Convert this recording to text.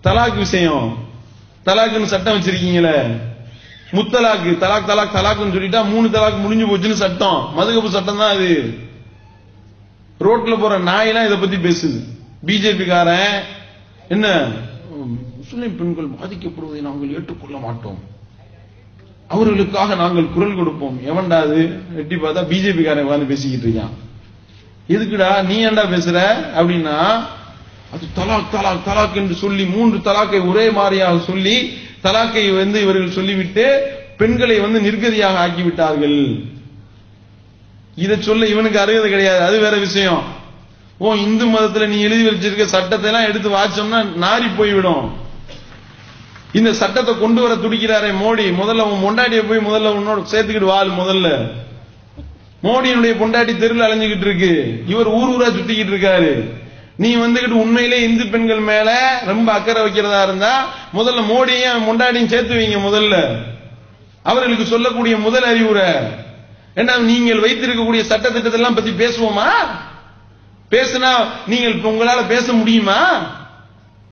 தலாக் விஷயம், தலாக்குன்னு சட்டம் வச்சிருக்கீங்களே, முத்தலாக்கு, தலாக் தலாக் தலாக்குன்னு சொல்லிட்டா 3 தலாக் முடிஞ்சு போச்சுன்னு சட்டம், மதுகப்பு சட்டம் தான் அது. ரோட்ல போற நாயெல்லாம் இதை பத்தி பேசுது. பிஜேபி காரன் என்ன, முஸ்லிம் பெண்கள் பாதிக்கப்படுவதை நாங்கள் ஏற்றுக்கொள்ள மாட்டோம், அவர்களுக்காக நாங்கள் குரல் கொடுப்போம். எவன்டா அது? வெட்டி பார்த்தா பிஜேபி காரன் உட்கார்ந்து பேசிக்கிட்டு இருக்கான். எதுக்குடா நீ ஏன்டா பேசுற அப்படின்னா, அது தலாக் தலாக் தலாக் என்று சொல்லி 3 தலாக்கை ஒரே மாதிரியாக சொல்லி தலாக்கை இவர்கள் சொல்லிவிட்டு பெண்களை நிர்கதியாக ஆக்கிவிட்டார்கள். இதை சொல்ல இவனுக்கு அருகதை கிடையாது, அது வேற விஷயம். இந்து மதத்துல நீ எழுதி வச்சிருக்க சட்டத்தை எல்லாம் எடுத்து வாச்சோம்னா நாரி போய்விடும். இந்த சட்டத்தை கொண்டு வர துடிக்கிறாரே மோடி, முதல்ல உன் பொண்டாட்டியை போய் முதல்ல உன்னோட சேர்த்துக்கிட்டு வாழ். முதல்ல மோடியினுடைய பொண்டாட்டி தெருவில் அலைஞ்சுக்கிட்டு இருக்கு, இவர் ஊர் ஊரா சுத்திக்கிட்டு இருக்காரு. நீ உண்மையிலே இந்து பெண்கள் மேல ரொம்ப அக்கறை வைக்கிறதா இருந்தா முதல்ல மோடியும் பொண்டாட்டியும் சேர்த்து வைங்க. முதல்ல அவர்களுக்கு சொல்லக்கூடிய முதல் அறிவுரை என்ன, நீங்கள் வைத்திருக்கக்கூடிய சட்ட திட்டத்தெல்லாம் பத்தி பேசுவோமா? பேசினா நீங்கள் உங்களால பேச முடியுமா?